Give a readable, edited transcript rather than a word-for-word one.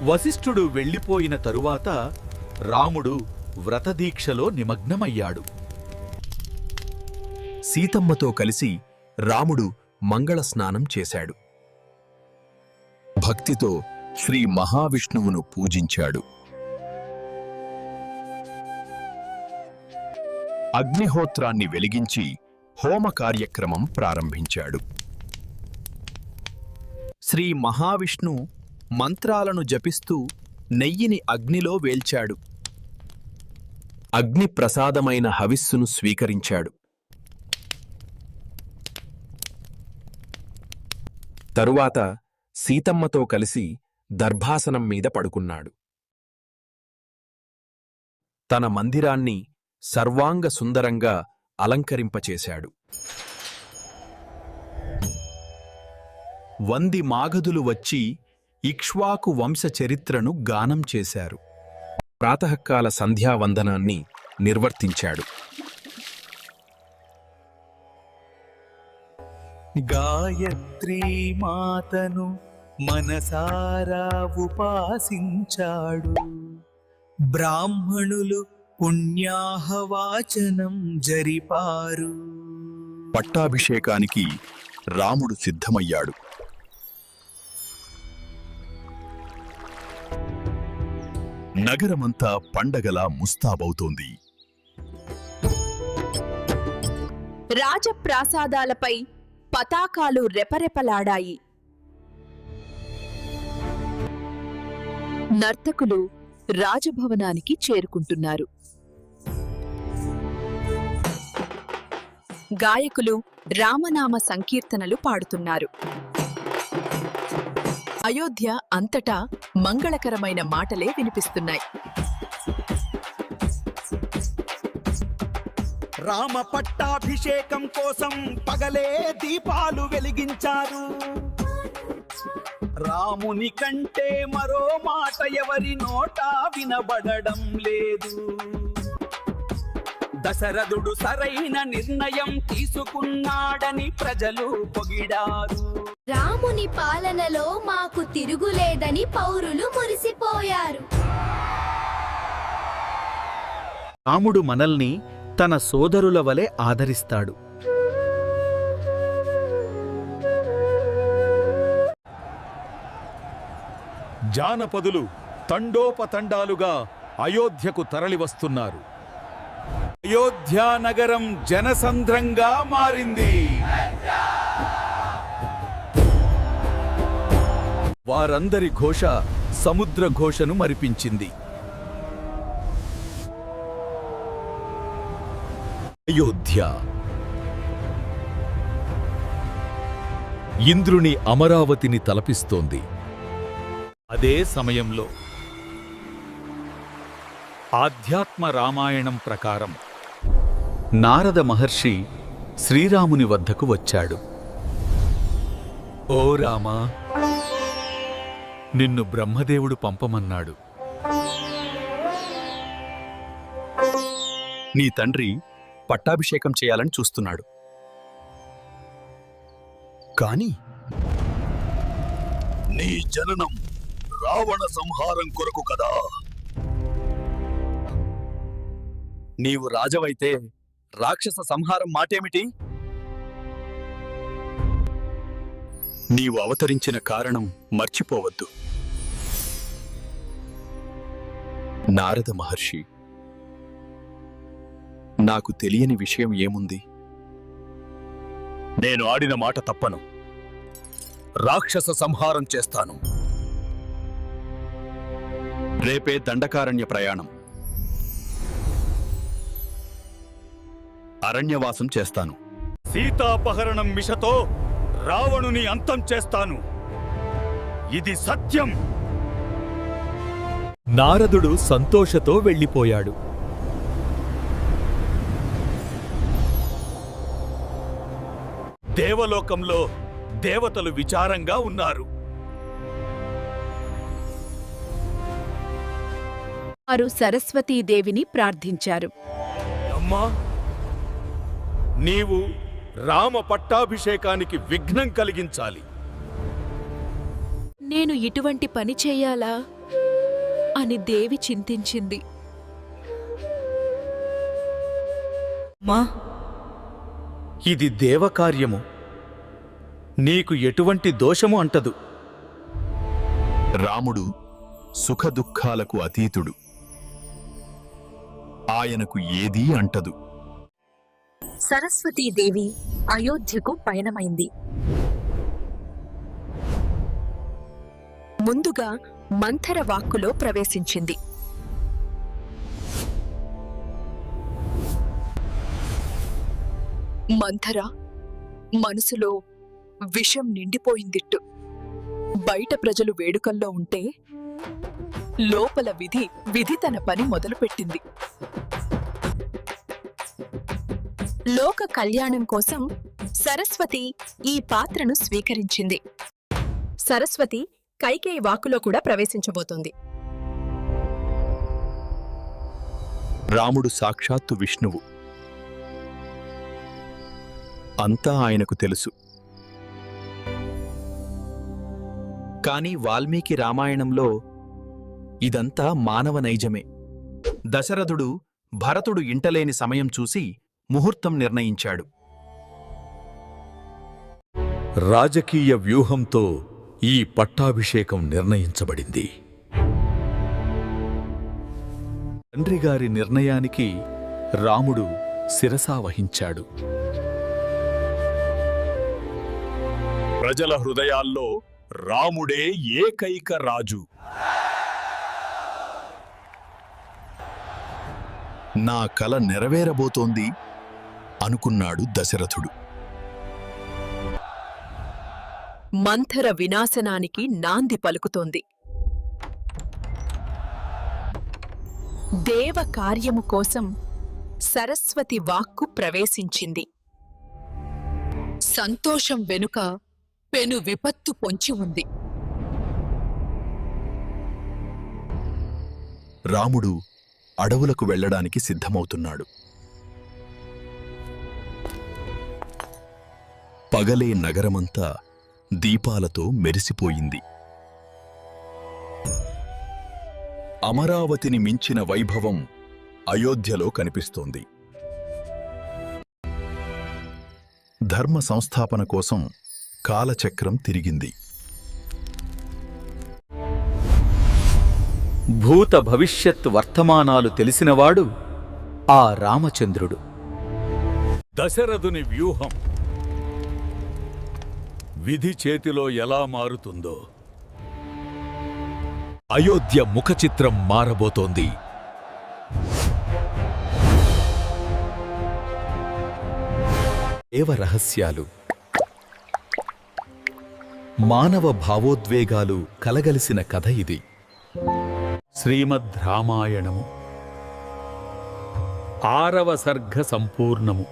వశిష్ఠుడు వెళ్ళిపోయిన తరువాత రాముడు వ్రతదీక్షలో నిమగ్నమయ్యాడు. సీతమ్మతో కలిసి రాముడు మంగళ స్నానం చేశాడు. భక్తితో శ్రీ మహావిష్ణువును పూజించాడు. అగ్నిహోత్రాన్ని వెలిగించి హోమ కార్యక్రమం ప్రారంభించాడు. శ్రీ మహావిష్ణు మంత్రాలను జపిస్తూ నెయ్యిని అగ్నిలో వేల్చాడు. అగ్ని ప్రసాదమైన హవిస్సును స్వీకరించాడు. తరువాత సీతమ్మతో కలిసి దర్భాసనం మీద పడుకున్నాడు. తన మందిరాన్ని సర్వాంగ సుందరంగా అలంకరింపచేశాడు. 100 మాగధులు వచ్చి ఇక్ష్వాకు వంశ చరిత్రను గానం చేశారు. ప్రాతఃకాల సంధ్యావందనాన్ని నిర్వర్తించాడు. గాయత్రీ మాతను మనసారా ఉపాసించాడు. బ్రాహ్మణులు పుణ్యాహవాచనం జరిపారు. పట్టాభిషేకానికి రాముడు సిద్ధమయ్యాడు. నగరమంతా పండగలా ముస్తాబవుతోంది. రాజప్రాసాదాలపై పతాకాలు రెపరెపలాడాయి. నర్తకులు రాజభవనానికి చేరుకుంటున్నారు. గాయకులు రామనామ సంకీర్తనలు పాడుతున్నారు. అయోధ్య అంతటా మంగళకరమైన మాటలే వినిపిస్తున్నాయి. రామ పట్టాభిషేకం కోసం పగలే దీపాలు వెలిగించారు. రాముని కంటే మరో మాట ఎవరి నోటా వినబడడం లేదు. దశరథుడు సరైన నిర్ణయం తీసుకున్నాడని ప్రజలు పొగిడారు. రాముని పాలనలో మాకు తిరుగులేదని పౌరులు మురిసిపోయారు. రాముడు మనల్ని తన సోదరుల వలె ఆదరిస్తాడు. జానపదులు తండోపతండాలుగా అయోధ్యకు తరలివస్తున్నారు. అయోధ్యా నగరం జనసంద్రంగా మారింది. వారందరి ఘోష సముద్ర ఘోషను మరిపించింది. అయోధ్య ఇంద్రుని అమరావతిని తలపిస్తోంది. అదే సమయంలో ఆధ్యాత్మ రామాయణం ప్రకారం నారద మహర్షి శ్రీరాముని వద్దకు వచ్చాడు. ఓ రామా, నిన్ను బ్రహ్మదేవుడు పంపమన్నాడు. నీ తండ్రి పట్టాభిషేకం చేయాలని చూస్తున్నాడు. కాని నీ జననం రావణ సంహారం కొరకు కదా. నీవు రాజవైతే రాక్షస సంహారం మాటేమిటి? నీవు అవతరించిన కారణం మర్చిపోవద్దు. నారద మహర్షి, నాకు తెలియని విషయం ఏముంది? నేను ఆడిన మాట తప్పను. రాక్షస సంహారం చేస్తాను. రేపే దండకారణ్య ప్రయాణం. అరణ్యవాసం చేస్తాను. సీతాపహరణం మిషతో రావణుని అంతం చేస్తాను. ఇది సత్యం. నారదుడు సంతోషతో వెళ్ళిపోయాడు. దేవలోకంలో దేవతలు విచారంగా ఉన్నారు. వారు సరస్వతీదేవిని ప్రార్థించారు. అమ్మా, నీవు రామ పట్టాభిషేకానికి విఘ్నం కలిగించాలి. నేను ఇటువంటి పని చెయ్యాలా? అని దేవి చింతించింది. మా ఇది దేవకార్యము. నీకు ఎటువంటి దోషము అంటదు. రాముడు సుఖదుఖాలకు అతీతుడు. ఆయనకు ఏదీ అంటదు. సరస్వతీదేవి అయోధ్యకు పయనమైంది. ముందుగా మంథర వాక్కులో ప్రవేశించింది. మంథర మనసులో విషం నిండిపోయిందిట్టు. బయట ప్రజలు వేడుకల్లో ఉంటే లోపల విధి తన పని మొదలుపెట్టింది. లోక కళ్యాణం కోసం సరస్వతి ఈ పాత్రను స్వీకరించింది. సరస్వతి కైకేయి వాక్కులో కూడా ప్రవేశించబోతోంది. రాముడు సాక్షాత్తు విష్ణువు. అంతా ఆయనకు తెలుసు. కాని వాల్మీకి రామాయణంలో ఇదంతా మానవ నైజమే. దశరథుడు భరతుడు ఇంటలేని సమయం చూసి ముహూర్తం నిర్ణయించాడు. రాజకీయ వ్యూహంతో ఈ పట్టాభిషేకం నిర్ణయించబడింది. తండ్రిగారి నిర్ణయానికి రాముడు శిరసావహించాడు. ప్రజల హృదయాల్లో రాముడే ఏకైక రాజు. నా కల నెరవేరబోతోంది అనుకున్నాడు దశరథుడు. మంథర వినాశనానికి నాంది పలుకుతోంది. దేవ కార్యము కోసం సరస్వతి వాక్కు ప్రవేశించింది. సంతోషం వెనుక పెను విపత్తు పొంచి ఉంది. రాముడు అడవులకు వెళ్ళడానికి సిద్ధమవుతున్నాడు. పగలే నగరమంతా దీపాలతో మెరిసిపోయింది. అమరావతిని మించిన వైభవం అయోధ్యలో కనిపిస్తోంది. ధర్మ సంస్థాపన కోసం కాలచక్రం తిరిగింది. భూత భవిష్యత్ వర్తమానాలు తెలిసినవాడు ఆ రామచంద్రుడు. దశరథుని వ్యూహం విధి చేతిలో ఎలా మారుతుందో అయోధ్య ముఖచిత్రం మారబోతోంది. దేవరహస్యాలు, మానవ భావోద్వేగాలు కలగలిసిన కథ ఇది. శ్రీమద్ రామాయణము 6వ సర్గ సంపూర్ణము.